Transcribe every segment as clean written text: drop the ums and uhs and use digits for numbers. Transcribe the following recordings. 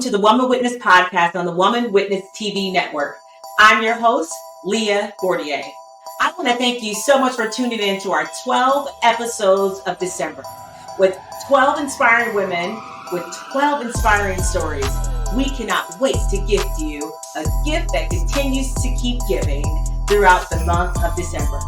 to the Woman Witness podcast on the Woman Witness TV network. I'm your host, Leah Fortier. I want to thank you so much for tuning in to our 12 episodes of December with 12 inspiring women with 12 inspiring stories. We cannot wait to gift you a gift that continues to keep giving throughout the month of December.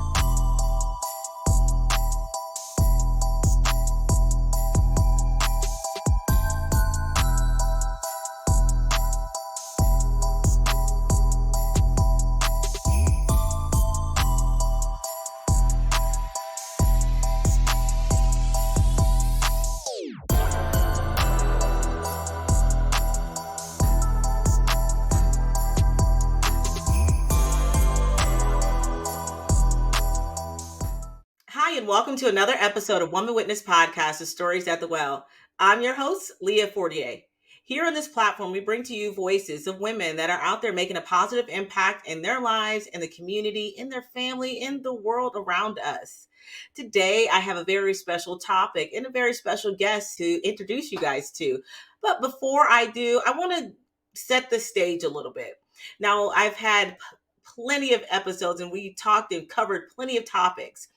Hi, and welcome to another episode of Woman Witness Podcast, The Stories at the Well. I'm your host, Leah Fortier. Here on this platform, we bring to you voices of women that are out there making a positive impact in their lives, in the community, in their family, in the world around us. Today, I have a very special topic and a very special guest to introduce you guys to. But before I do, I want to set the stage a little bit. Now, I've had plenty of episodes and we talked and covered plenty of topics.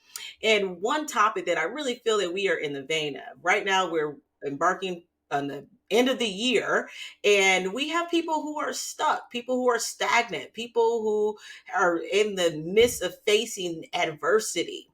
And one topic that I really feel that we are in the vein of right now, we're embarking on the end of the year, and we have people who are stuck, people who are stagnant, people who are in the midst of facing adversity.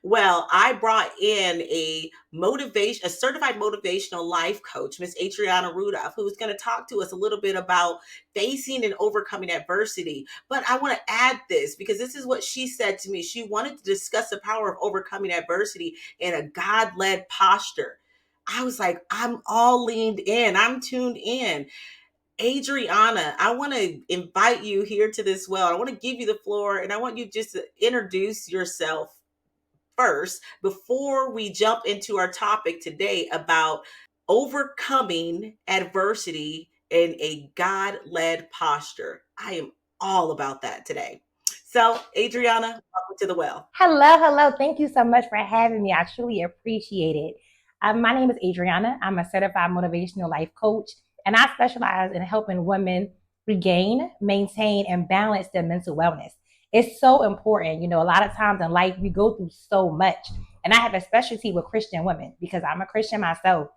Well, I brought in a certified motivational life coach, Miss Adrianna Rudolph, who's going to talk to us a little bit about facing and overcoming adversity. But I want to add this because this is what she said to me. She wanted to discuss the power of overcoming adversity in a God-led posture. I was like, I'm all leaned in. I'm tuned in. Adrianna, I want to invite you here to this well. I want to give you the floor and I want you just to introduce yourself first before we jump into our topic today about overcoming adversity in a God-led posture. I am all about that today. So, Adrianna, welcome to the well. Hello. Thank you so much for having me. I truly appreciate it. My name is Adrianna. I'm a certified motivational life coach, and I specialize in helping women regain, maintain, and balance their mental wellness. It's so important. You know, a lot of times in life, we go through so much. And I have a specialty with Christian women because I'm a Christian myself.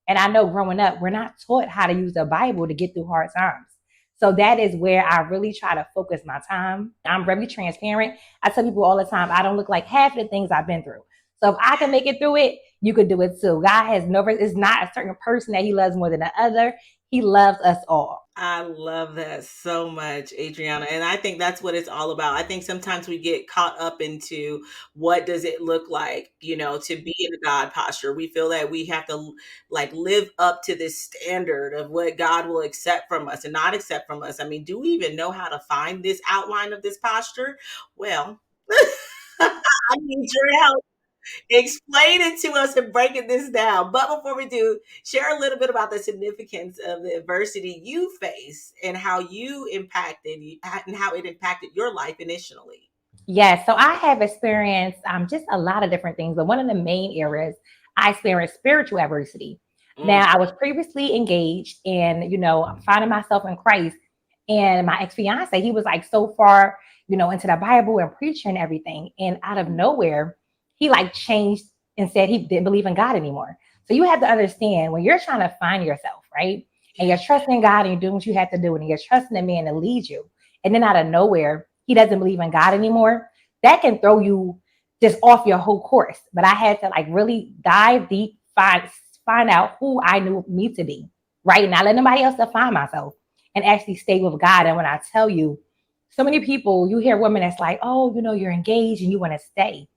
And I know growing up, we're not taught how to use the Bible to get through hard times. So that is where I really try to focus my time. I'm very transparent. I tell people all the time, I don't look like half of the things I've been through. So if I can make it through it, you could do it too. God has it's not a certain person that he loves more than the other. He loves us all. I love that so much, Adrianna. And I think that's what it's all about. I think sometimes we get caught up into what does it look like, to be in a God posture. We feel that we have to live up to this standard of what God will accept from us and not accept from us. I mean, do we even know how to find this outline of this posture? Well, I need your help. Explain it to us and breaking this down. But before we do, share a little bit about the significance of the adversity you face and how you impacted and how it impacted your life initially. Yes, so I have experienced just a lot of different things, but one of the main areas I experienced spiritual adversity. Now, I was previously engaged and, finding myself in Christ. And my ex-fiance, he was like so far, into the Bible and preaching and everything. And out of nowhere, he changed and said he didn't believe in God anymore. So you have to understand when you're trying to find yourself, right? And you're trusting God and you're doing what you have to do and you're trusting the man to lead you. And then out of nowhere, he doesn't believe in God anymore. That can throw you just off your whole course. But I had to really dive deep, find out who I knew me to be, right? Not let nobody else define myself and actually stay with God. And when I tell you, so many people, you hear women that's like, oh, you're engaged and you want to stay.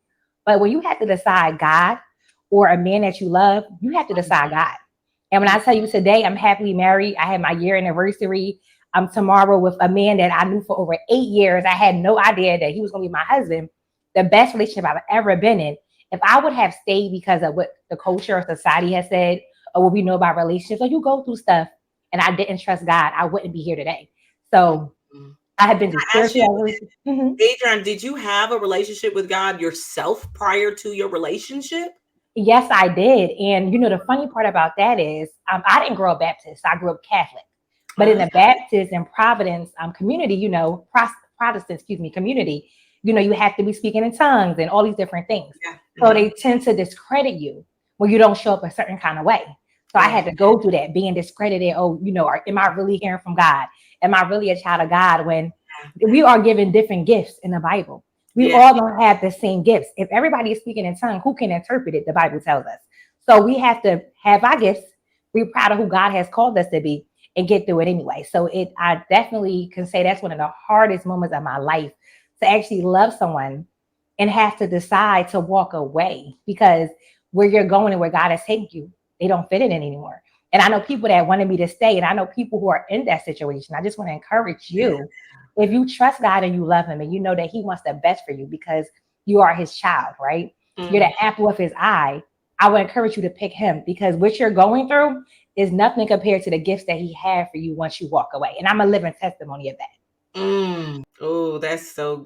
But when you have to decide God or a man that you love, you have to decide God. And when I tell you today, I'm happily married. I had my year anniversary tomorrow with a man that I knew for over 8 years. I had no idea that he was going to be my husband. The best relationship I've ever been in. If I would have stayed because of what the culture or society has said, or what we know about relationships, or you go through stuff, and I didn't trust God, I wouldn't be here today. So I have been to spiritual. Adrian, did you have a relationship with God yourself prior to your relationship? Yes, I did. And the funny part about that is I didn't grow up Baptist. I grew up Catholic. But in the Baptist and Providence community, Protestant, community, you have to be speaking in tongues and all these different things. Yeah. So they tend to discredit you when you don't show up a certain kind of way. So I Yeah. had to go through that, being discredited. Oh, am I really hearing from God? Am I really a child of God? When we are given different gifts in the Bible, we Yeah. all don't have the same gifts. If everybody is speaking in tongues, who can interpret it? The Bible tells us. So we have to have our gifts, be proud of who God has called us to be, and get through it anyway. So I definitely can say that's one of the hardest moments of my life, to actually love someone and have to decide to walk away because where you're going and where God has taken you, they don't fit in it anymore. And I know people that wanted me to stay, and I know people who are in that situation. I just want to encourage you, if you trust God and you love him and you know that he wants the best for you because you are his child, right? You're the apple of his eye. I would encourage you to pick him because what you're going through is nothing compared to the gifts that he had for you once you walk away. And I'm a living testimony of that. Oh, that's so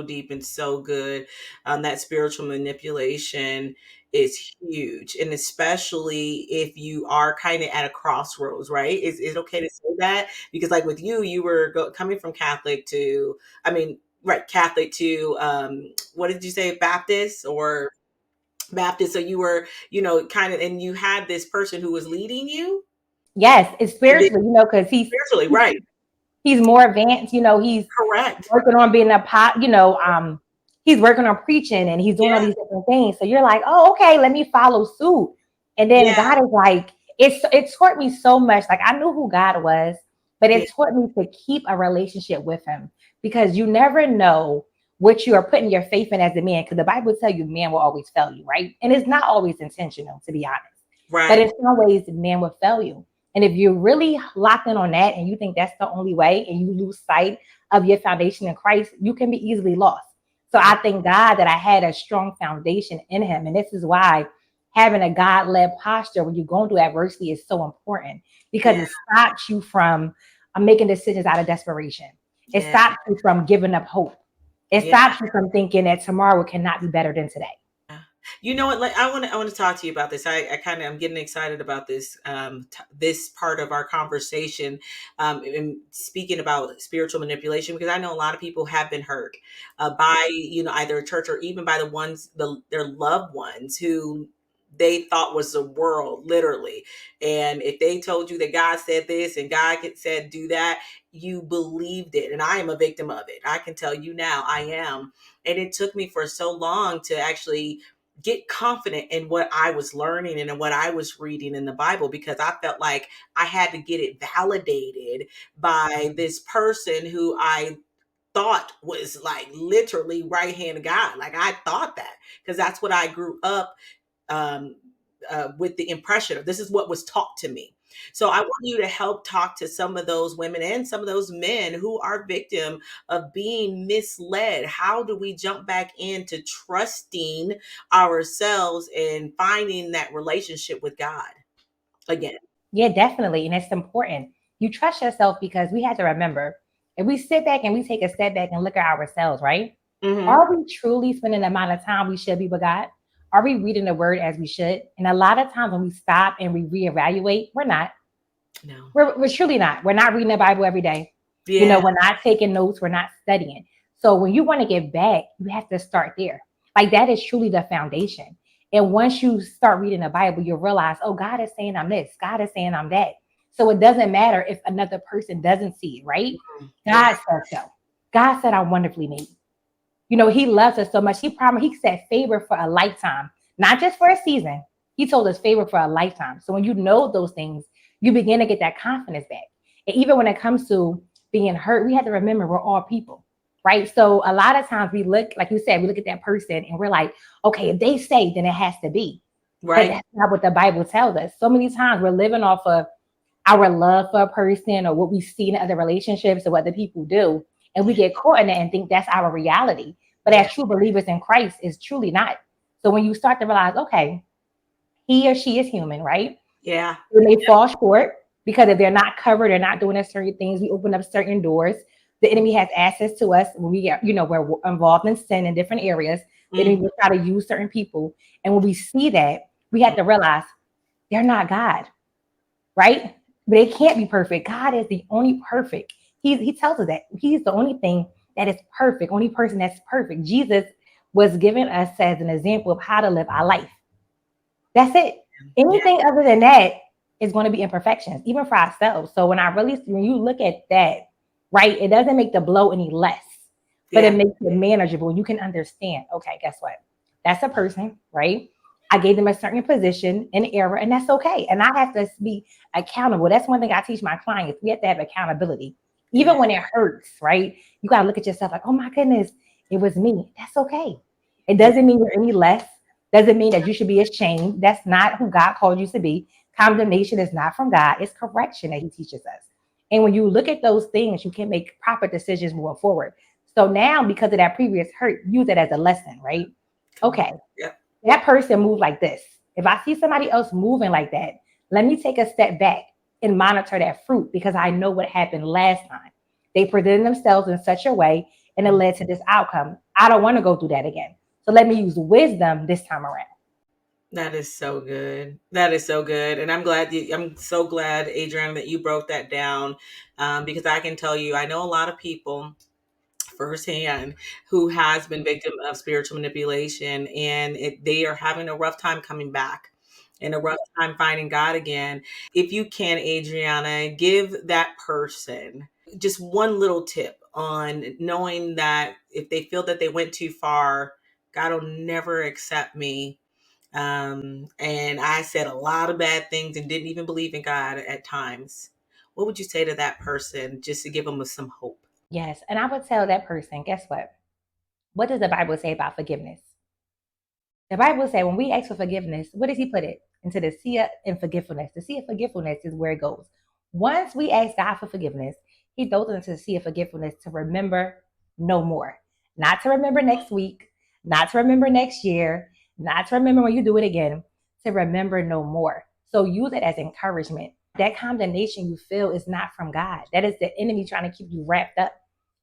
deep and so good. That spiritual manipulation is huge, and especially if you are kind of at a crossroads, right? Is it okay to say that? Because like with you, you were coming from Catholic to, I mean, right, Catholic to what did you say, Baptist or Baptist? So you were, kind of, and you had this person who was leading you, Yes, it's and then spiritually, because spiritually, right? he's more advanced. He's Correct. working on being a pot. He's working on preaching and he's doing all Yeah. these different things. So you're like, oh, okay, let me follow suit. And then Yeah. God is like, it taught me so much. Like I knew who God was, but Yeah. it taught me to keep a relationship with him because you never know what you are putting your faith in as a man. Because the Bible tells you man will always fail you, right? And it's not always intentional, to be honest. But Right. in some ways, man will fail you. And if you're really locked in on that and you think that's the only way and you lose sight of your foundation in Christ, you can be easily lost. So I thank God that I had a strong foundation in him. And this is why having a God-led posture when you're going through adversity is so important because Yeah. it stops you from making decisions out of desperation. It Yeah. stops you from giving up hope. It Yeah. stops you from thinking that tomorrow cannot be better than today. Yeah. You know what? Like, I want to talk to you about this. I kind of I'm getting excited about this this part of our conversation, and speaking about spiritual manipulation because I know a lot of people have been hurt by either a church or even by the ones their loved ones who they thought was the world literally, and if they told you that God said this and God said do that, you believed it. And I am a victim of it. I can tell you now, I am. And it took me for so long to actually get confident in what I was learning and in what I was reading in the Bible because I felt like I had to get it validated by this person who I thought was like literally right hand of God. Like I thought that because that's what I grew up um, with the impression of this is what was taught to me. So I want you to help talk to some of those women and some of those men who are victim of being misled. How do we jump back into trusting ourselves and finding that relationship with God again? Yeah, definitely. And it's important. You trust yourself because we have to remember if we sit back and we take a step back and look at ourselves, right? Hmm. Are we truly spending the amount of time we should be with God? Are we reading the word as we should? And a lot of times when we stop and we reevaluate, we're not. No. We're truly not. We're not reading the Bible every day. Yeah. We're not taking notes. We're not studying. So when you want to get back, you have to start there. Like that is truly the foundation. And once you start reading the Bible, you'll realize, oh, God is saying I'm this. God is saying I'm that. So it doesn't matter if another person doesn't see it, right? Yeah. God said so. God said I'm wonderfully made. He loves us so much. He promised, he said favor for a lifetime, not just for a season. He told us favor for a lifetime. So when you know those things, you begin to get that confidence back. And even when it comes to being hurt, we have to remember we're all people, right? So a lot of times we look, like you said, we look at that person and we're like, okay, if they say, then it has to be. But Right. that's not what the Bible tells us. So many times we're living off of our love for a person or what we see in other relationships or what the people do. And we get caught in it and think that's our reality. But Yeah. as true believers in Christ, is truly not. So when you start to realize, okay, he or she is human, right? Yeah. They may fall short because if they're not covered or not doing certain things, we open up certain doors. The enemy has access to us when we get, we're involved in sin in different areas. The enemy Mm. will try to use certain people. And when we see that, we have to realize they're not God, right? but it can't be perfect. God is the only perfect. He tells us that he's the only thing that is perfect, only person that's perfect. Jesus was giving us as an example of how to live our life. That's it. Yeah. Anything other than that is going to be imperfections, even for ourselves. So when you look at that, right, it doesn't make the blow any less, but it Yeah. makes it manageable. You can understand, okay, guess what? That's a person, right? I gave them a certain position, an era, and that's okay. And I have to be accountable. That's one thing I teach my clients. We have to have accountability. Yeah. Even when it hurts, right? You got to look at yourself like, oh my goodness, it was me. That's okay. It Yeah. doesn't mean you're any less. Doesn't mean that you should be ashamed. That's not who God called you to be. Condemnation is not from God. It's correction that He teaches us. And when you look at those things, you can make proper decisions moving forward. So now, because of that previous hurt, use it as a lesson, right? Come on. Okay, Yeah. that person moved like this. If I see somebody else moving like that, let me take a step back and monitor that fruit because I know what happened last time. They presented themselves in such a way and it led to this outcome. I don't want to go through that again. So let me use wisdom this time around. That is so good. That is so good. And I'm so glad, Adrian, that you broke that down, because I can tell you, I know a lot of people firsthand who has been victim of spiritual manipulation, and they are having a rough time coming back and a rough time finding God again. If you can, Adriana, give that person just one little tip on knowing that if they feel that they went too far, God will never accept me. And I said a lot of bad things and didn't even believe in God at times. What would you say to that person just to give them some hope? Yes. And I would tell that person, guess what? What does the Bible say about forgiveness? The Bible says when we ask for forgiveness, what does He put it? Into the sea of forgetfulness. The sea of forgetfulness is where it goes. Once we ask God for forgiveness, He throws it into the sea of forgetfulness to remember no more. Not to remember next week, not to remember next year, not to remember when you do it again, to remember no more. So use it as encouragement. That condemnation you feel is not from God. That is the enemy trying to keep you wrapped up.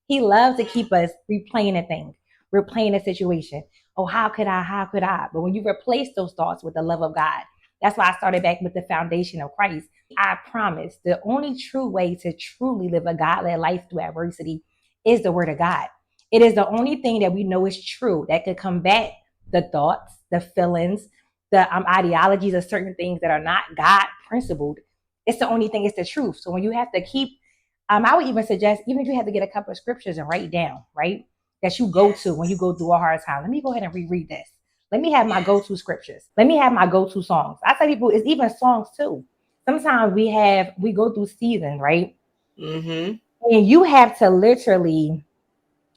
He loves to keep us replaying a thing, replaying a situation. Oh, how could I? How could I? But when you replace those thoughts with the love of God, that's why I started back with the foundation of Christ. I promise the only true way to truly live a God-led life through adversity is the word of God. It is the only thing that we know is true that could combat the thoughts, the feelings, the ideologies of certain things that are not God principled. It's the only thing, it's the truth. So when you have to keep, I would even suggest, even if you have to get a couple of scriptures and write down, right? That you go to when you go through a hard time. Let me go ahead and reread this. Let me have my go-to scriptures. Let me have my go-to songs. I tell people it's even songs too. Sometimes we go through seasons, right? Mm-hmm. And you have to literally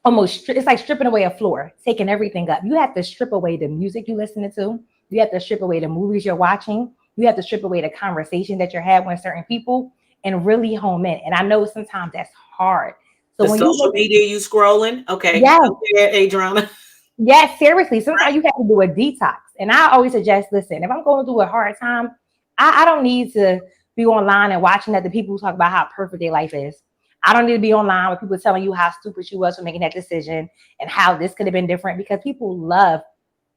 almost it's like stripping away a floor, taking everything up. You have to strip away the music you listening to. You have to strip away the movies you're watching. You have to strip away the conversation that you're having with certain people and really home in. And I know sometimes that's hard. So The when you social make media you scrolling? Okay. yes, Okay, Adriana. yes, seriously. Sometimes Right? you have to do a detox. And I always suggest, listen, if I'm going through a hard time, I don't need to be online and watching other people talk about how perfect their life is. I don't need to be online with people telling you how stupid you was for making that decision and how this could have been different because people love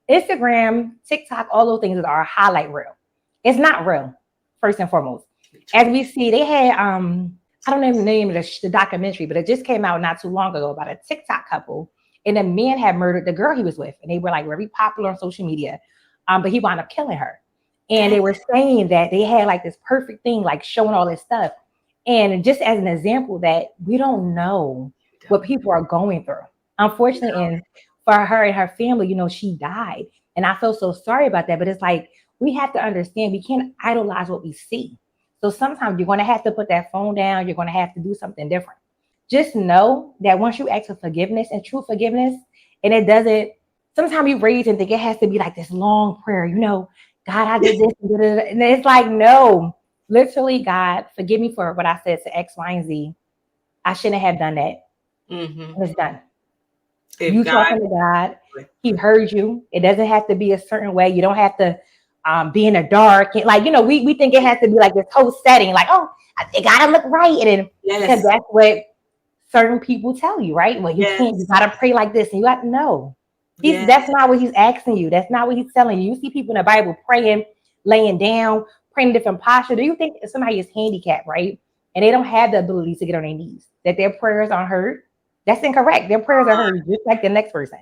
Instagram, TikTok, all those things are a highlight reel. It's not real, first and foremost. As we see, they had I don't know the name of the documentary, but it just came out not too long ago about a TikTok couple, and the man had murdered the girl he was with, and they were like very popular on social media. But he wound up killing her, and Dang. they were saying that they had like this perfect thing, like showing all this stuff, and just as an example that we don't know what people are going through. Unfortunately, and for her and her family, she died. And I feel so sorry about that. But it's like we have to understand we can't idolize what we see. So sometimes you're going to have to put that phone down. You're going to have to do something different. Just know that once you ask for forgiveness and true forgiveness, and it doesn't, sometimes we raise and think it has to be like this long prayer, God, I did this. And it's like, no, literally, God, forgive me for what I said to X, Y, and Z. I shouldn't have done that. Mm-hmm. It's done. If You God, talking to God, He heard you. It doesn't have to be a certain way. You don't have to be in the dark. Like, we think it has to be like this whole setting, like, oh, it gotta look right. And then because yes, that's what certain people tell you, right? Well, you yes, gotta pray like this. And you got to know. yes, That's not what He's asking you. That's not what He's telling you. You see people in the Bible praying, laying down, praying in different posture? Do you think if somebody is handicapped, right, and they don't have the ability to get on their knees, that their prayers aren't heard? That's incorrect. Their prayers are heard just like the next person.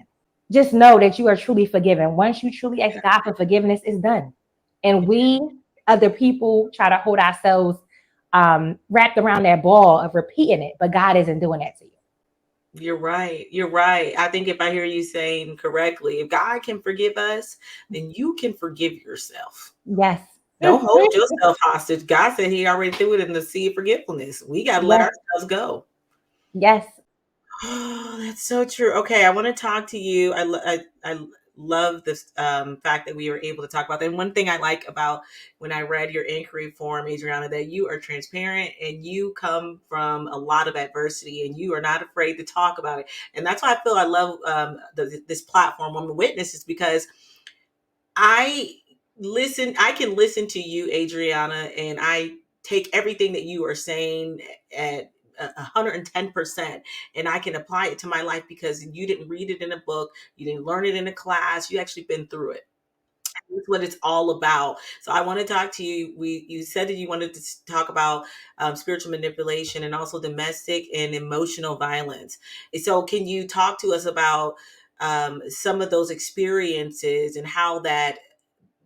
Just know that you are truly forgiven. Once you truly ask God for forgiveness, it's done. And we, other people, try to hold ourselves wrapped around that ball of repeating it, but God isn't doing that to you. You're right. You're right. I think if I hear you saying correctly, if God can forgive us, then you can forgive yourself. Yes. Don't hold yourself hostage. God said He already threw it in the sea of forgetfulness. We got to let Yes. ourselves go. Yes. Oh, that's so true. Okay, I want to talk to you. I love this fact that we were able to talk about that. And one thing I like about when I read your inquiry form, Adrianna, that you are transparent and you come from a lot of adversity and you are not afraid to talk about it. And that's why I feel I love this platform, Woman Witness, is because I I can listen to you, Adrianna, and I take everything that you are saying at 110%, and I can apply it to my life because you didn't read it in a book, you didn't learn it in a class, you actually been through it. That's what it's all about. So I want to talk to you. You said that you wanted to talk about spiritual manipulation and also domestic and emotional violence. So can you talk to us about some of those experiences and how that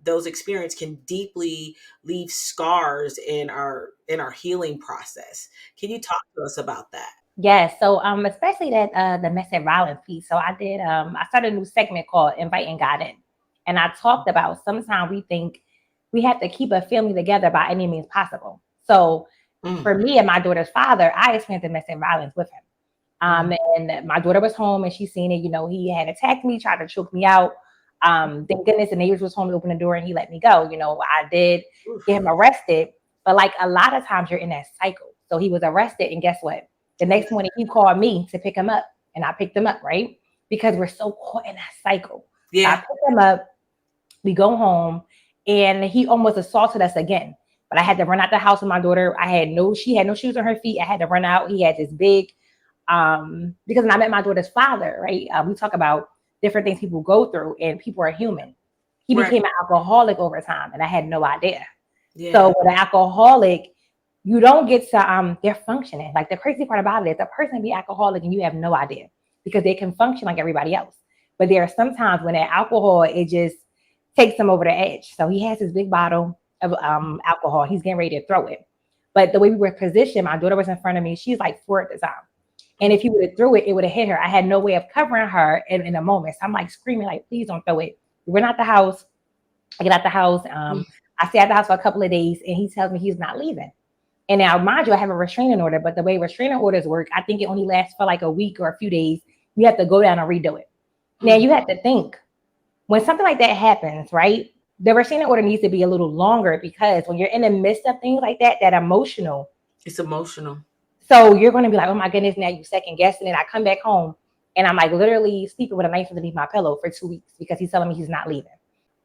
those experiences can deeply leave scars in our healing process? Can you talk to us about that? Yes. So especially that the domestic violence piece. So I started a new segment called Inviting God In. And I talked about sometimes we think we have to keep a family together by any means possible. So Mm, for me and my daughter's father, I experienced domestic violence with him. mm, And my daughter was home and she seen it. You know, he had attacked me, tried to choke me out. Thank goodness the neighbors was home to open the door and he let me go. You know, I did get him oof. arrested, but like a lot of times you're in that cycle. So he was arrested, and guess what? The next morning he called me to pick him up, and I picked him up, right? Because we're so caught in that cycle. So I Yeah. picked him up, we go home, and he almost assaulted us again. But I had to run out the house with my daughter. She had no shoes on her feet. I had to run out. He had this big, because when I met my daughter's father, right? We talk about different things people go through, and people are human. He Right. became an alcoholic over time, and I had no idea. So Yeah. with an alcoholic, you don't get to they're functioning. Like the crazy part about it is a person be alcoholic and you have no idea because they can function like everybody else. But there are some times when that alcohol it just takes them over the edge. So he has his big bottle of alcohol. He's getting ready to throw it. But the way we were positioned, my daughter was in front of me. She's like 4 at the time. And if he would have threw it, it would have hit her. I had no way of covering her in a moment. So I'm like screaming, like, please don't throw it. We went out the house. I get out the house. Mm, I stay at the house for a couple of days and he tells me he's not leaving. And now, mind you, I have a restraining order, but the way restraining orders work, I think it only lasts for like a week or a few days. You have to go down and redo it. Now, mm. you have to think when something like that happens, right? The restraining order needs to be a little longer because when you're in the midst of things like that, that emotional, It's emotional. so you're going to be like, oh my goodness, now you second guessing it. I come back home and I'm like literally sleeping with a knife underneath my pillow for 2 weeks because he's telling me he's not leaving.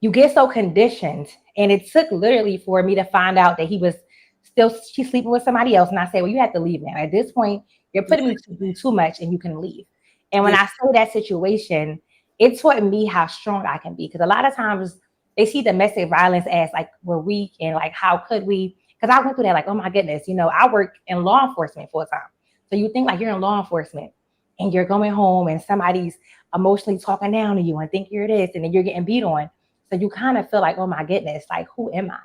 You get so conditioned. And it took literally for me to find out that he was still she's sleeping with somebody else. And I say, well, you have to leave now. At this point, you're Yeah. putting me to do too much and you can leave. And when Yeah. I say that situation, it taught me how strong I can be. Because a lot of times they see domestic violence as like we're weak and like how could we? Because I went through that like, oh my goodness, I work in law enforcement full time. So you think like you're in law enforcement and you're going home and somebody's emotionally talking down to you and think you're this and then you're getting beat on. So you kind of feel like, oh my goodness, like who am I?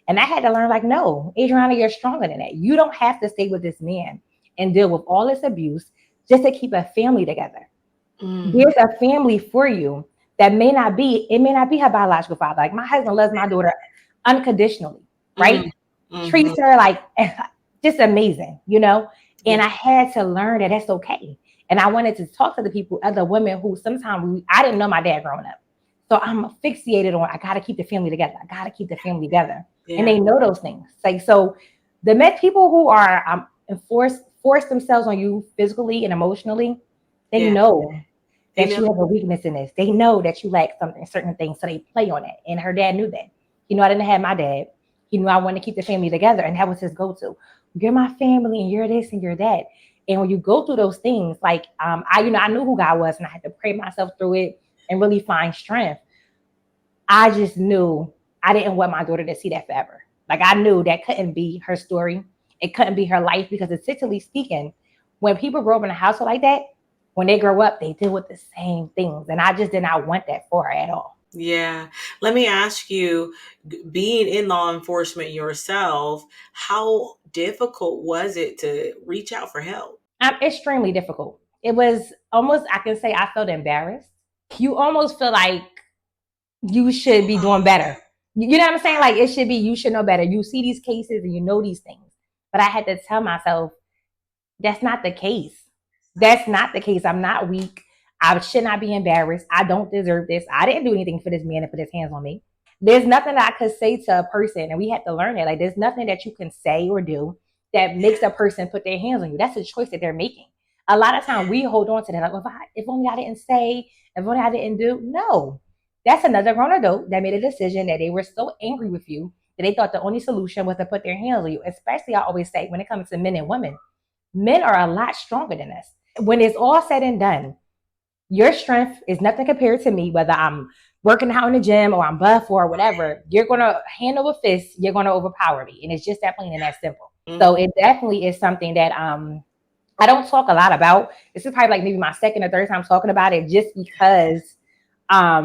And I had to learn, like, no, Adriana, you're stronger than that. You don't have to stay with this man and deal with all this abuse just to keep a family together. Mm, There's a family for you that it may not be her biological father. Like my husband loves my daughter unconditionally, right? mm, mhm. Treats her like just amazing. Yeah. And I had to learn that that's okay. And I wanted to talk to the people, other women who sometimes I didn't know my dad growing up. So I'm fixated on I gotta keep the family together. I gotta keep the family together. And Yeah. they know those things. Like so the met people who are force themselves on you physically and emotionally, they Yeah. know They that know. you have a weakness in this. They know that you lack something, certain things, so they play on it. And her dad knew that. He knew I didn't have my dad. He knew I wanted to keep the family together, and that was his go-to. You're my family, and you're this, and you're that. And when you go through those things, like I knew who God was, and I had to pray myself through it and really find strength. I just knew I didn't want my daughter to see that forever. Like I knew that couldn't be her story. It couldn't be her life because essentially speaking, when people grow up in a household like that, when they grow up, they deal with the same things. And I just did not want that for her at all. Yeah. Let me ask you, being in law enforcement yourself, how difficult was it to reach out for help? Extremely difficult. It was almost, I can say I felt embarrassed. You almost feel like you should be doing better. You know what I'm saying? Like it should be, you should know better. You see these cases and you know these things. But I had to tell myself, that's not the case. That's not the case. I'm not weak. I should not be embarrassed. I don't deserve this. I didn't do anything for this man to put his hands on me. There's nothing that I could say to a person, and we had to learn it. Like, there's nothing that you can say or do that makes a person put their hands on you. That's a choice that they're making. A lot of time we hold on to that. Like, well, if only I didn't say, if only I didn't do. No, that's another grown adult that made a decision that they were so angry with you that they thought the only solution was to put their hands on you. Especially, I always say, when it comes to men and women, men are a lot stronger than us. When it's all said and done, your strength is nothing compared to me, whether I'm working out in the gym or I'm buff or whatever. You're going to hand over fist, you're going to overpower me. And it's just that plain and that simple. Mm-hmm. So it definitely is something that I don't talk a lot about. This is probably like maybe my second or third time talking about it just because I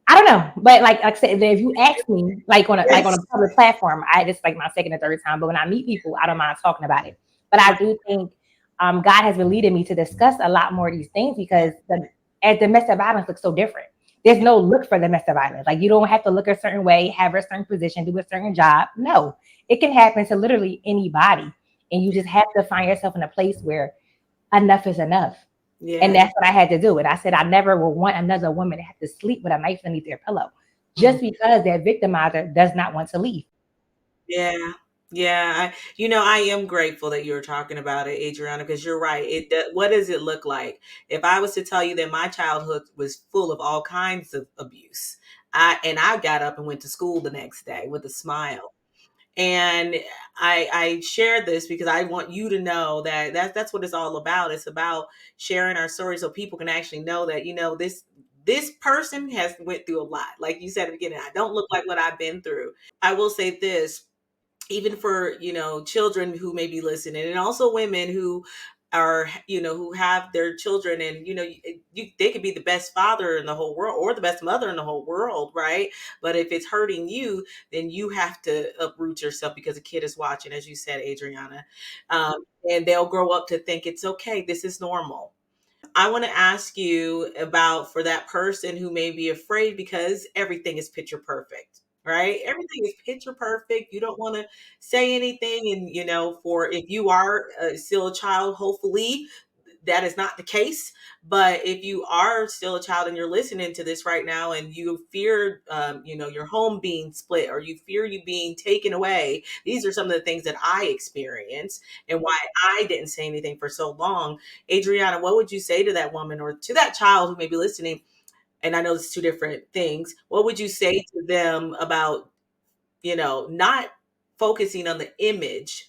don't know. But like I said, if you ask me like on a public platform, it's like my second or third time. But when I meet people, I don't mind talking about it. But I do think God has been leading me to discuss a lot more of these things because as domestic violence looks so different. There's no look for domestic violence. Like you don't have to look a certain way, have a certain position, do a certain job. No, it can happen to literally anybody. And you just have to find yourself in a place where enough is enough. Yeah. And that's what I had to do. And I said, I never will want another woman to have to sleep with a knife beneath their pillow just because their victimizer does not want to leave. Yeah. Yeah. I am grateful that you were talking about it, Adrianna, because you're right. What does it look like? If I was to tell you that my childhood was full of all kinds of abuse, I got up and went to school the next day with a smile. And I share this because I want you to know that that's what it's all about. It's about sharing our story so people can actually know that, this person has went through a lot. Like you said at the beginning, I don't look like what I've been through. I will say this, even for, children who may be listening, and also women who are, who have their children, and they could be the best father in the whole world or the best mother in the whole world, right? But if it's hurting you, then you have to uproot yourself because a kid is watching, as you said, Adrianna. And they'll grow up to think it's okay, this is normal. I want to ask you about, for that person who may be afraid because everything is picture perfect, right? Everything is picture perfect. You don't want to say anything. And, for if you are still a child, hopefully that is not the case. But if you are still a child and you're listening to this right now and you fear, your home being split, or you fear you being taken away, these are some of the things that I experienced and why I didn't say anything for so long. Adrianna, what would you say to that woman or to that child who may be listening? And I know it's two different things. What would you say to them about, not focusing on the image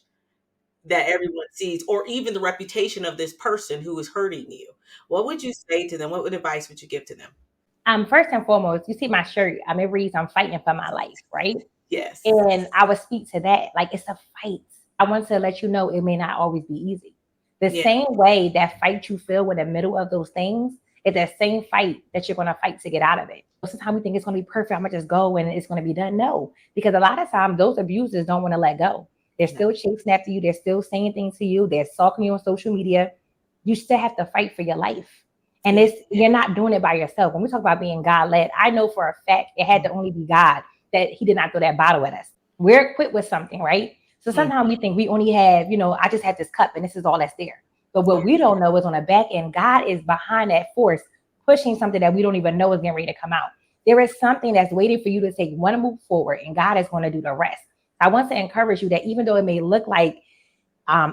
that everyone sees, or even the reputation of this person who is hurting you? What would you say to them? What advice would you give to them? First and foremost, you see my shirt. It reads, "I'm fighting for my life," right? Yes. And I would speak to that. Like it's a fight. I want to let you know it may not always be easy. The same way that fight you feel in the middle of those things is that same fight that you're going to fight to get out of it. Sometimes we think it's going to be perfect. I'm going to just go and it's going to be done. No, because a lot of times those abusers don't want to let go. They're still chasing after you. They're still saying things to you. They're stalking you on social media. You still have to fight for your life. And you're not doing it by yourself. When we talk about being God-led, I know for a fact it had to only be God that he did not throw that bottle at us. We're equipped with something, right? So sometimes we think we only have, I just have this cup and this is all that's there. But what we don't know is on the back end, God is behind that force, pushing something that we don't even know is getting ready to come out. There is something that's waiting for you to take one move forward, and God is going to do the rest. I want to encourage you that even though it may look like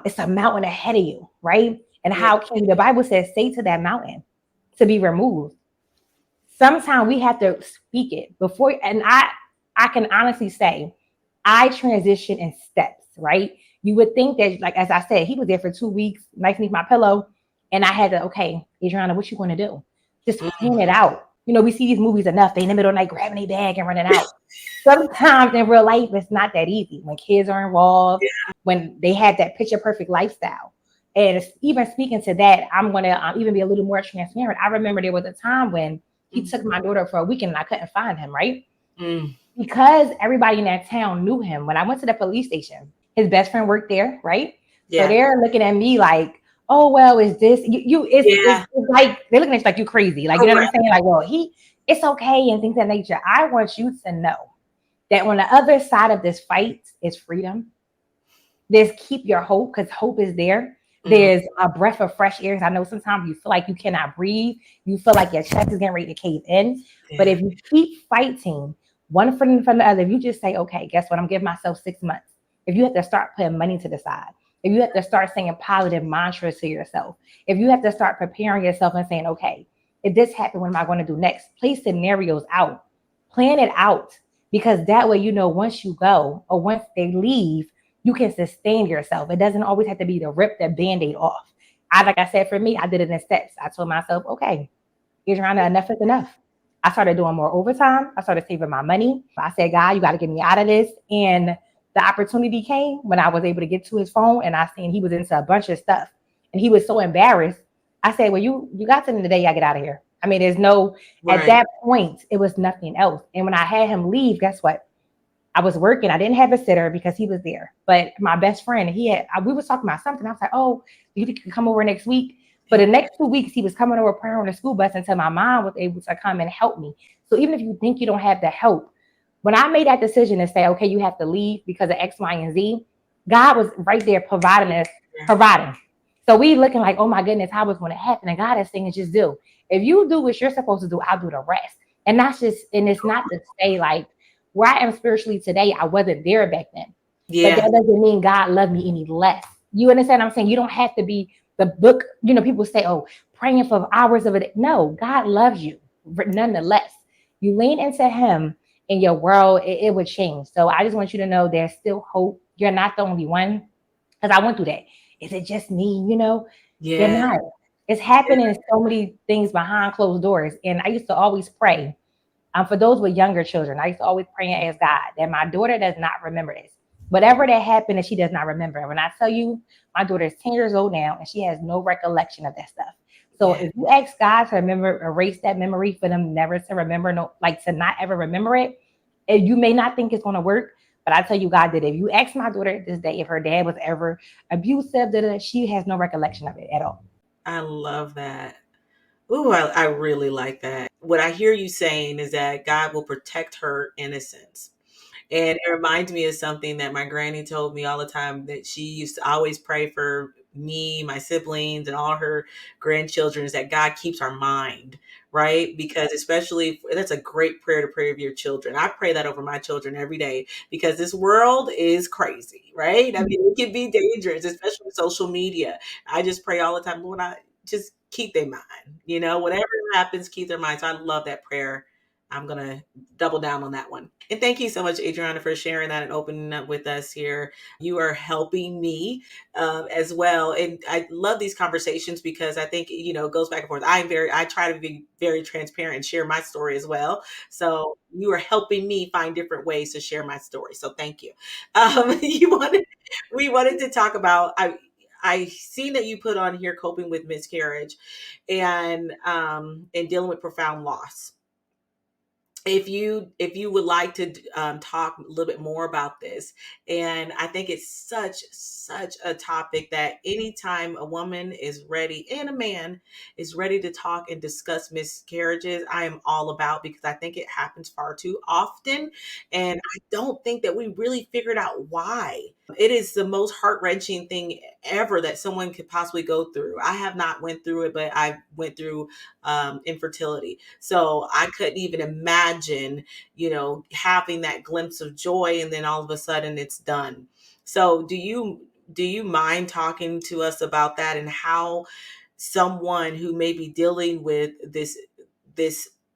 it's a mountain ahead of you, right? And how can the Bible says, say to that mountain to be removed. Sometimes we have to speak it before, and I can honestly say I transition in steps, right? You would think that, like, as I said, he was there for 2 weeks, knife beneath my pillow, and I had to, okay, Adrianna, what you going to do? Just plan it out. We see these movies enough. They in the middle of the night grabbing a bag and running out. Sometimes in real life, it's not that easy when kids are involved, when they have that picture perfect lifestyle. And even speaking to that, I'm going to even be a little more transparent. I remember there was a time when he took my daughter for a weekend and I couldn't find him, right? Mm. Because everybody in that town knew him. When I went to the police station, his best friend worked there, right? So Yeah. they're looking at me like, oh, well, is this Yeah. it's like they're looking at you like you crazy. Like, you know what I'm Correct. saying? Like, well, it's okay and things of that nature. I want you to know that on the other side of this fight is freedom. There's keep your hope, because hope is there. Mhm. There's a breath of fresh air. I know sometimes you feel like you cannot breathe. You feel like your chest is getting ready to cave in. But Yeah. if you keep fighting one from the other, if you just say, okay, guess what? I'm giving myself 6 months. If you have to start putting money to the side, if you have to start saying positive mantras to yourself, if you have to start preparing yourself and saying, okay, if this happened, what am I going to do next? Play scenarios out, plan it out, because that way, once you go or once they leave, you can sustain yourself. It doesn't always have to be to rip the band-aid off. Like I said, for me, I did it in steps. I told myself, okay, Adrianna, enough is enough. I started doing more overtime. I started saving my money. I said, God, you got to get me out of this. And the opportunity came when I was able to get to his phone and I seen he was into a bunch of stuff. And he was so embarrassed. I said, well, you got to the end of the day, I get out of here. I mean, at Right. that point, it was nothing else. And when I had him leave, guess what? I was working. I didn't have a sitter because he was there. But my best friend, we was talking about something. I was like, oh, you can come over next week. For Yeah. the next 2 weeks, he was coming over praying on the school bus until my mom was able to come and help me. So even if you think you don't have the help, when I made that decision to say, okay, you have to leave because of X, Y, and Z, God was right there providing. So we looking like, oh my goodness, how is going to happen? And God is saying, just do. If you do what you're supposed to do, I'll do the rest. And it's not to say like, where I am spiritually today, I wasn't there back then. But Yeah. that doesn't mean God loved me any less. You understand what I'm saying? You don't have to be the book. People say, oh, praying for hours of it. No, God loves you nonetheless. You lean into Him in your world, it would change. So I just want you to know there's still hope. You're not the only one. Because I went through that. Is it just me? You're Yeah. not. It's happening so many things behind closed doors. And I used to always pray, for those with younger children, I used to always pray and ask God that my daughter does not remember this. Whatever that happened, that she does not remember. When I tell you, my daughter is 10 years old now, and she has no recollection of that stuff. So Yeah. if you ask God to erase that memory for them never to remember, no, like to not ever remember it, and you may not think it's going to work, but I tell you, God did it. If you ask my daughter this day if her dad was ever abusive, she has no recollection of it at all. I love that. Ooh, I really like that. What I hear you saying is that God will protect her innocence. And it reminds me of something that my granny told me all the time, that she used to always pray for me, my siblings, and all her grandchildren, is that God keeps our mind, right? Because especially that's a great prayer to pray of your children. I pray that over my children every day because this world is crazy, right? I mean, it can be dangerous, especially with social media. I just pray all the time, Lord, I just keep their mind, whatever happens, keep their mind. So I love that prayer. I'm going to double down on that one. And thank you so much, Adriana, for sharing that and opening up with us here. You are helping me as well. And I love these conversations because I think, it goes back and forth. I try to be very transparent and share my story as well. So you are helping me find different ways to share my story. So thank you. We wanted to talk about, I seen that you put on here coping with miscarriage and dealing with profound loss. If you would like to talk a little bit more about this, and I think it's such a topic that anytime a woman is ready and a man is ready to talk and discuss miscarriages, I am all about, because I think it happens far too often, and I don't think that we really figured out why. It is the most heart-wrenching thing ever that someone could possibly go through. I have not went through it, but I went through infertility. So I couldn't even imagine, having that glimpse of joy and then all of a sudden it's done. So do you mind talking to us about that, and how someone who may be dealing with this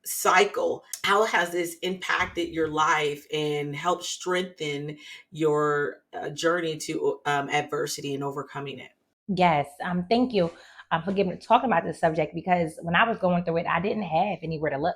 cycle, how has this impacted your life and helped strengthen your journey to adversity and overcoming it? Yes. Thank you for talking about this subject, because when I was going through it, I didn't have anywhere to look.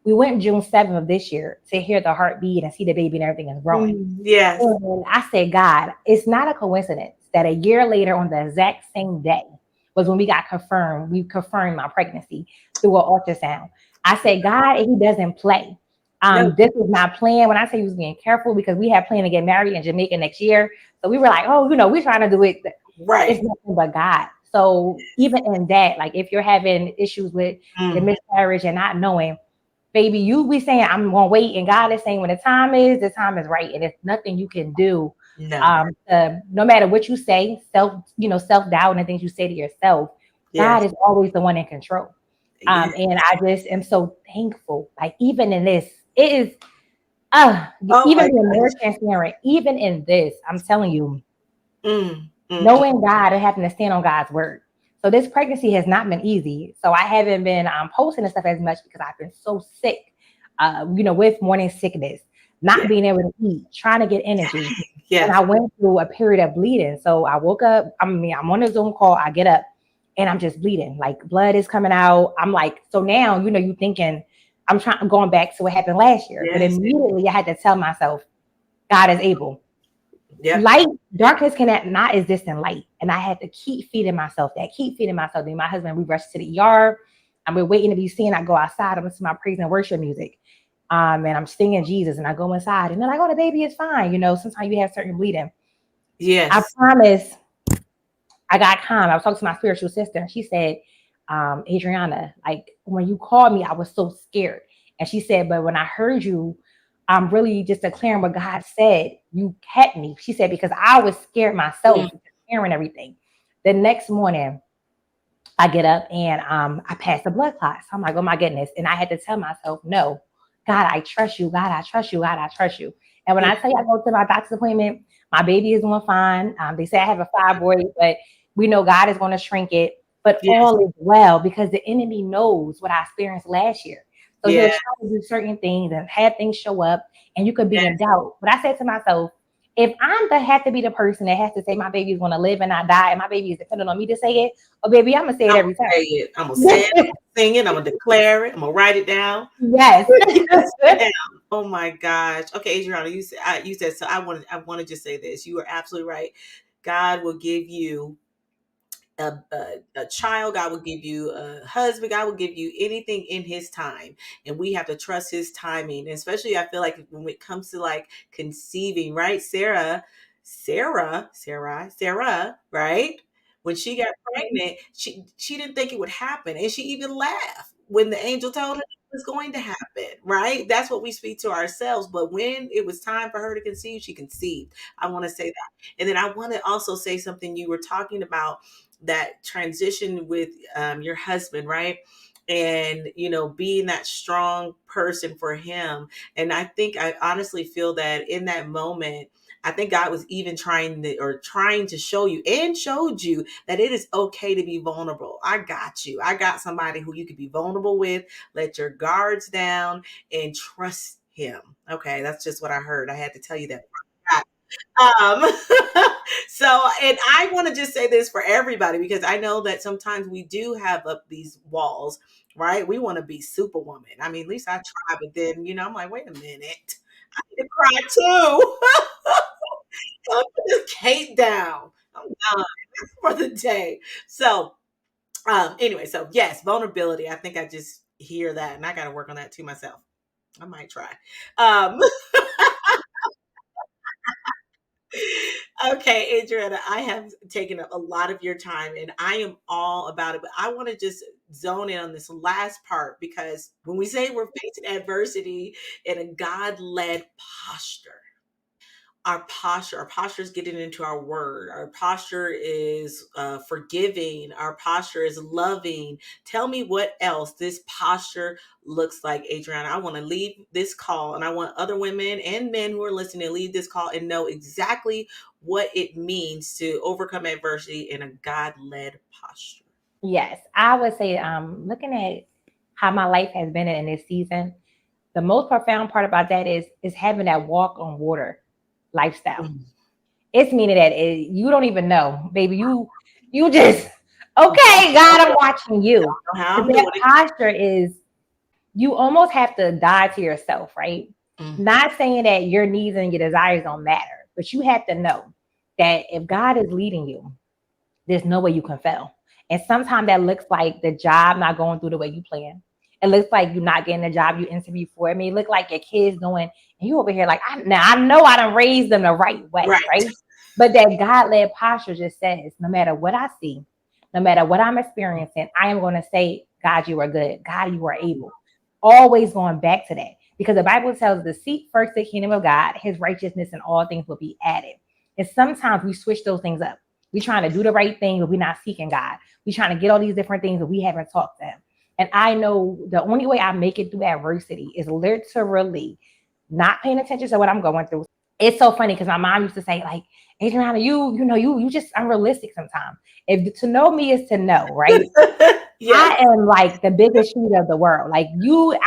We went June 7th of this year to hear the heartbeat and see the baby and everything is growing. Yes. And I said, God, it's not a coincidence that a year later on the exact same day was when we got confirmed. We confirmed my pregnancy through an ultrasound. I said, God, He doesn't play. No. This was my plan. When I say He was being careful, because we had planned to get married in Jamaica next year. So we were like, oh, we're trying to do it. It's Right. nothing but God. So even in that, like if you're having issues with your Mm. miscarriage and not knowing, baby, you be saying I'm gonna wait, and God is saying when the time is right, and it's nothing you can do. No. No matter what you say, self doubt and things you say to yourself, God Yes. is always the one in control. Yes. And I just am so thankful. Like even in this, it is Oh even my being more gosh. transparent. Even in this, I'm telling you, Mm. Mm. knowing God and having to stand on God's word. So this pregnancy has not been easy. So I haven't been posting and stuff as much because I've been so sick, with morning sickness, not Yeah. being able to eat, trying to get energy. And Yes. I went through a period of bleeding. So I woke up, I'm on a Zoom call, I get up and I'm just bleeding. Like blood is coming out. I'm like, so now, you thinking I'm going back to what happened last year. But Yes. immediately I had to tell myself, God is able. Yep. Light, darkness cannot not exist in light. And I had to keep feeding myself that, keep feeding myself. And my husband, we rushed to the ER and we're waiting to be seen. I go outside, I'm listening to my praise and worship music. And I'm singing Jesus and I go inside and they're like, oh, the baby is fine. Sometimes you have certain bleeding. I Yes. promise I got calm. I was talking to my spiritual sister and she said, Adrianna, like when you called me, I was so scared. And she said, but when I heard you, I'm really just declaring what God said, you kept me. She said, because I was scared Mm. myself, hearing everything. The next morning, I get up and I pass the blood clot. So I'm like, oh my goodness. And I had to tell myself, no, God, I trust you. God, I trust you. God, I trust you. And when Mm. I tell you I go to my doctor's appointment, my baby is doing fine. They say I have a fibroid, but we know God is going to shrink it. But Yes. all is well because the enemy knows what I experienced last year. So he'll Yeah. try to do certain things and have things show up, and you could be in Yes. doubt. But I said to myself, if I'm the have to be the person that has to say my baby is going to live and not die, and my baby is dependent on me to say it, oh baby, I'm gonna say it I'm every gonna say time. it. I'm gonna say it. I'm gonna sing it. I'm gonna declare it. I'm gonna write it down. Yes. Yes, ma'am. Oh my gosh. Okay, Adriana, you said so. I want to just say this. You are absolutely right. God will give you a child. God will give you a husband. God will give you anything in His time, and we have to trust His timing. And especially, I feel like when it comes to like conceiving, right? Sarah, right? When she got pregnant, she didn't think it would happen, and she even laughed when the angel told her it was going to happen. Right? That's what we speak to ourselves. But when it was time for her to conceive, she conceived. I want to say that, and then I want to also say something you were talking about, that transition with your husband, right? And being that strong person for him. And I honestly feel that in that moment, I think God was even trying to show you and showed you that it is okay to be vulnerable. I got you. I got somebody who you could be vulnerable with. Let your guards down and trust him. Okay, that's just what I heard. I had to tell you that. Um, so, and I want to just say this for everybody, because I know that sometimes we do have up these walls, right? We want to be superwoman. I mean, at least I try, but then, I'm like, wait a minute, I need to cry too. I'll put this cape down. I'm done for the day. So, anyway, so yes, vulnerability. I think I just hear that, and I got to work on that too myself. I might try. Um, Okay, Adriana, I have taken up a lot of your time and I am all about it. But I want to just zone in on this last part, because when we say we're facing adversity in a God led posture, our posture is getting into our word. Our posture is forgiving. Our posture is loving. Tell me what else this posture looks like, Adriana. I want to leave this call, and I want other women and men who are listening to leave this call and know exactly what it means to overcome adversity in a God-led posture. Yes, I would say, looking at how my life has been in this season, the most profound part about that is having that walk on water lifestyle. Mm. It's meaning that you don't even know, baby. You just okay, God, I'm watching you. Know how Because I'm doing that it. posture is you almost have to die to yourself, right? Mm. Not saying that your needs and your desires don't matter, but you have to know that if God is leading you, there's no way you can fail. And sometimes that looks like the job not going through the way you plan. It looks like you're not getting the job you interviewed for. It may look like your kids doing, and you over here like, now I know I done raised them the right way, Right. right? But that God-led posture just says, no matter what I see, no matter what I'm experiencing, I am going to say, God, you are good. God, you are able. Always going back to that. Because the Bible tells us to seek first the kingdom of God, his righteousness, and all things will be added. And sometimes we switch those things up. We're trying to do the right thing, but we're not seeking God. We're trying to get all these different things, but we haven't talked to him. And I know the only way I make it through adversity is literally not paying attention to what I'm going through. It's so funny because my mom used to say, like, Adrianna, you just unrealistic sometimes. If to know me is to know, right? Yes. I am like the biggest shooter of the world. Like you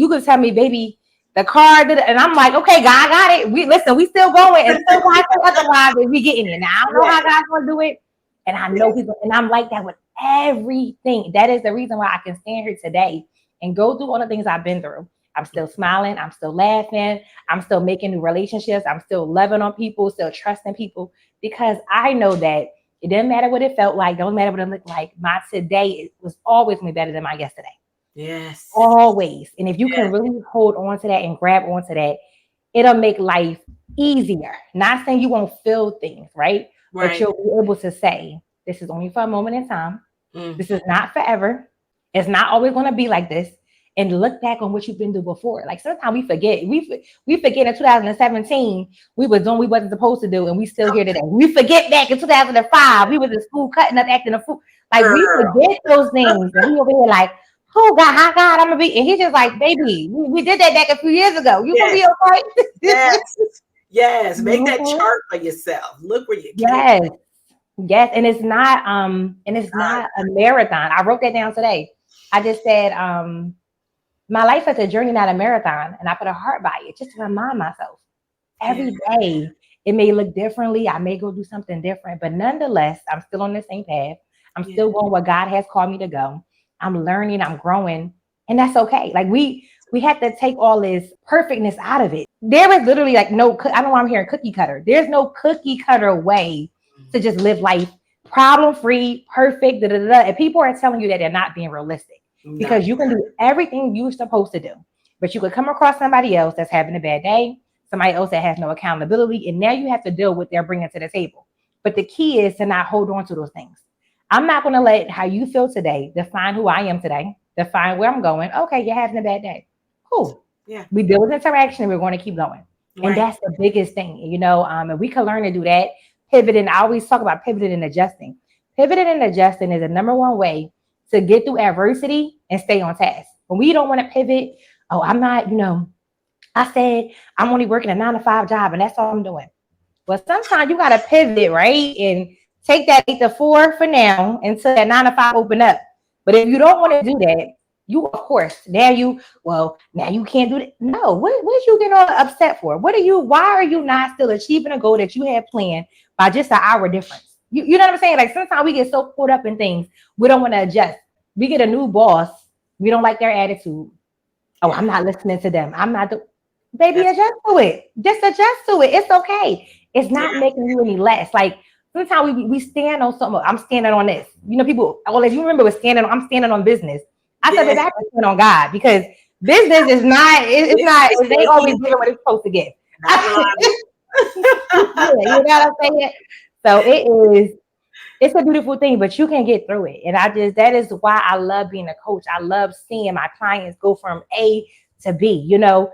could tell me, baby, the car did it, and I'm like, okay, God, I got it. We still going until God says otherwise, if we get in it. Now I don't know how Yes. God's gonna do it. And I know Yes. he's and I'm like that with everything. That is the reason why I can stand here today and go through all the things I've been through. I'm still smiling, I'm still laughing, I'm still making new relationships, I'm still loving on people, still trusting people, because I know that it doesn't matter what it felt like. Don't matter what it looked like. My today was always me better than my yesterday. Yes. Always. And if you can Yes. really hold on to that and grab onto that, it'll make life easier. Not saying you won't feel things, right? But Right. you'll be able to say, this is only for a moment in time. Mm. This is not forever. It's not always going to be like this. And look back on what you've been through before. Like sometimes we forget. We forget in 2017 we was doing we wasn't supposed to do, and we still here today. We forget back in 2005 we was in school cutting up, acting a fool. Like we Girl. forget those things, and we over here like, oh God, how God, I'm gonna be. And he's just like, baby, we did that back a few years ago. You gonna Yes. be okay. Yes. Yes. Make that Mhm. chart for yourself. Look where you came. Yes, yes, and it's not a marathon. I wrote that down today. I just said, my life is a journey, not a marathon, and I put a heart by it just to remind myself Yeah. every day. It may look differently. I may go do something different, but nonetheless, I'm still on the same path. I'm Yeah. still going where God has called me to go. I'm learning. I'm growing, and that's okay. Like we have to take all this perfectness out of it. There is literally like no. I don't know why I'm hearing cookie cutter. There's no cookie cutter way to just live life problem free, perfect. Da, da, da, da. And people are telling you that they're not being realistic Not. because you can do everything you're supposed to do, but you could come across somebody else that's having a bad day, somebody else that has no accountability, and now you have to deal with what they're bringing to the table. But the key is to not hold on to those things. I'm not going to let how you feel today define who I am today, define where I'm going. Okay, you're having a bad day. Cool. Yeah. We deal with interaction and we're going to keep going. And Right. that's the biggest thing, and we can learn to do that. Pivoting. I always talk about pivoting and adjusting. Pivoting and adjusting is the number one way to get through adversity and stay on task. When we don't want to pivot, oh, I'm not, I said I'm only working a 9 to 5 job and that's all I'm doing. Well, sometimes you gotta pivot, right? And take that 8 to 4 for now until that 9 to 5 open up. But if you don't want to do that, you of course now you can't do that. No, what you getting all upset for? Why are you not still achieving a goal that you had planned by just an hour difference? You know what I'm saying? Like sometimes we get so caught up in things we don't want to adjust. We get a new boss, we don't like their attitude. Oh, Yeah. I'm not listening to them. I'm not the baby, That's. adjust to it. Just adjust to it. It's okay. It's Yeah. not making you any less. Like sometimes we stand on something. I'm standing on this. People, well, if you remember was I'm standing on business. I said, Yeah. baby, I can stand on God because business is not, it's This not, is it ain't ain't always easy. giving what it's supposed to give. Not reliable. Yeah, you know what I'm saying? So it's a beautiful thing, but you can get through it. And that is why I love being a coach. I love seeing my clients go from A to B. Yeah.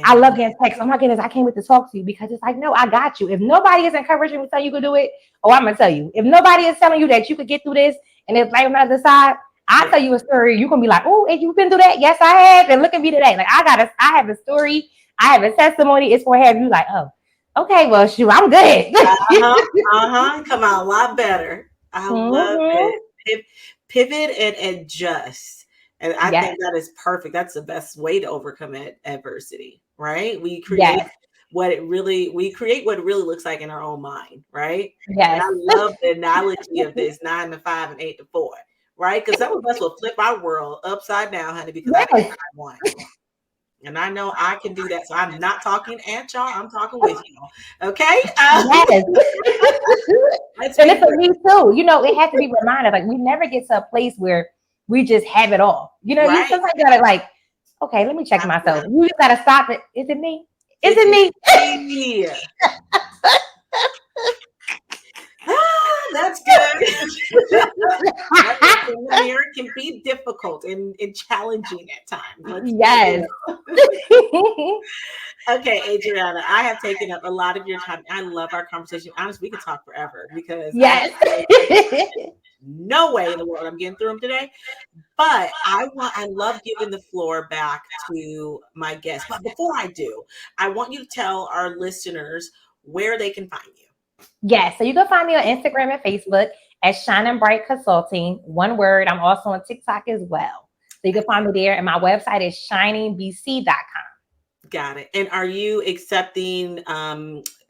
I love getting texts. Oh my goodness, I can't wait to talk to you because it's like, no, I got you. If nobody is encouraging me to tell you could do it, oh, I'm gonna tell you. If nobody is telling you that you could get through this and it's like on the other side, I'll Yeah. tell you a story. You're gonna be like, oh, and you've been through that? Yes, I have. And look at me today. Like I have a story, I have a testimony. It's gonna have you like, oh, okay, well, shoot, I'm good. Uh-huh. Uh-huh. Come on, a lot better. I love it. Hmm. Pivot and adjust. And I think Yes, that is perfect. That's the best way to overcome adversity, right? yes, We create what it really looks like in our own mind, right? And I yes, love the analogy of this 9 to 5 and 8 to 4, right? Because some of us will flip our world upside down, honey, because I Yes, want. And I know I can do that. So I'm not talking at y'all. I'm talking with y'all. Okay. yes. Let's And be it's for me real. too. It has to be reminded. Like we never get to a place where we just have it all. You Right. sometimes gotta like, okay, let me check myself. Absolutely. You just gotta stop it. Is it me? Is Is it it me? me? That's good. Right. Looking in the mirror can be difficult and challenging at times. Let's be Yes. real. Okay, Adriana, I have taken up a lot of your time. I love our conversation. Honestly, we could talk forever because I Yes. feel like no way in the world I'm getting through them today. But I love giving the floor back to my guests. But before I do, I want you to tell our listeners where they can find you. Yes. So you can find me on Instagram and Facebook at Shining Bright Consulting. One word. I'm also on TikTok as well. So you can find me there. And my website is shiningbc.com. Got it. And are you accepting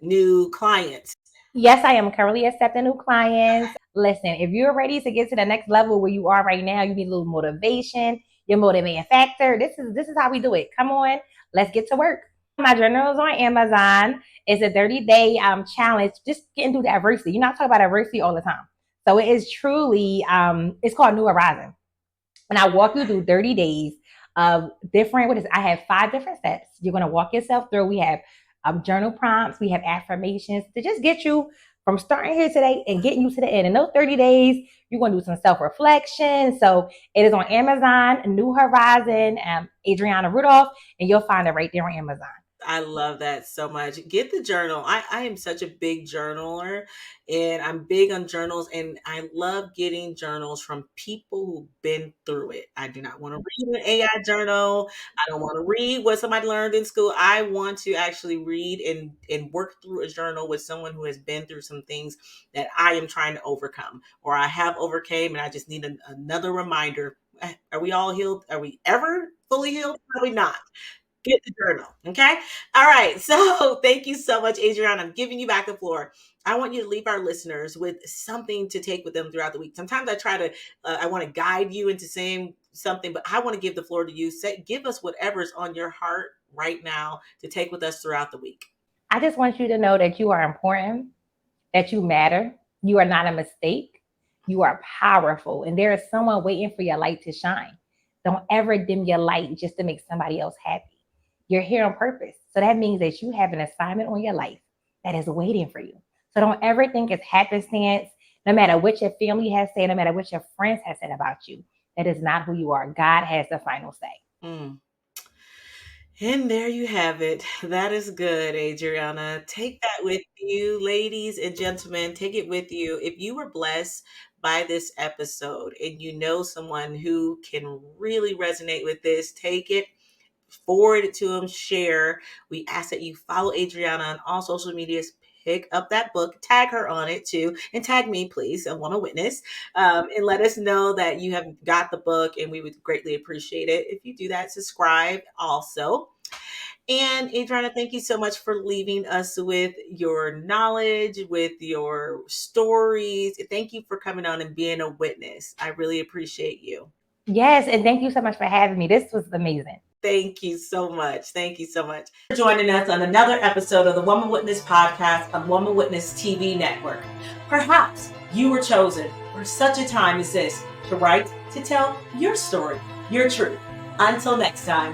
new clients? Yes, I am currently accepting new clients. Listen, if you're ready to get to the next level where you are right now, you need a little motivation, your motivating factor. This is how we do it. Come on, let's get to work. My journal is on Amazon. It's a 30-day challenge, just getting through the adversity. You're not talking about adversity all the time. So it is truly it's called New Horizon. And I walk you through 30 days of different, I have 5 different steps. You're going to walk yourself through. We have journal prompts, we have affirmations to just get you from starting here today and getting you to the end. In those 30 days, you're going to do some self-reflection. So it is on Amazon, New Horizon, Adrianna Rudolph, and you'll find it right there on Amazon. I love that so much. Get the journal. I am such a big journaler and I'm big on journals and I love getting journals from people who've been through it. I do not want to read an AI journal. I don't want to read what somebody learned in school. I want to actually read and work through a journal with someone who has been through some things that I am trying to overcome or I have overcame and I just need another reminder. Are we all healed? Are we ever fully healed? Probably not. Get the journal. Okay. All right. So thank you so much, Adriana. I'm giving you back the floor. I want you to leave our listeners with something to take with them throughout the week. Sometimes I want to guide you into saying something, but I want to give the floor to you. Give us whatever's on your heart right now to take with us throughout the week. I just want you to know that you are important, that you matter. You are not a mistake. You are powerful. And there is someone waiting for your light to shine. Don't ever dim your light just to make somebody else happy. You're here on purpose. So that means that you have an assignment on your life that is waiting for you. So don't ever think it's happenstance, no matter what your family has said, no matter what your friends have said about you. That is not who you are. God has the final say. Mm. And there you have it. That is good, Adriana. Take that with you, ladies and gentlemen. Take it with you. If you were blessed by this episode and you know someone who can really resonate with this, take it, forward it to them, share. We ask that you follow Adriana on all social medias. Pick up that book, tag her on it too, and tag me, please. I want to witness, and let us know that you have got the book, and we would greatly appreciate it if you do that. Subscribe also. And Adriana, thank you so much for leaving us with your knowledge, with your stories. Thank you for coming on and being a witness. I really appreciate you. Yes, and thank you so much for having me. This was amazing. Thank you so much. Thank you so much for joining us on another episode of the Woman Witness podcast on Woman Witness TV network. Perhaps you were chosen for such a time as this to write, to tell your story, your truth. Until next time.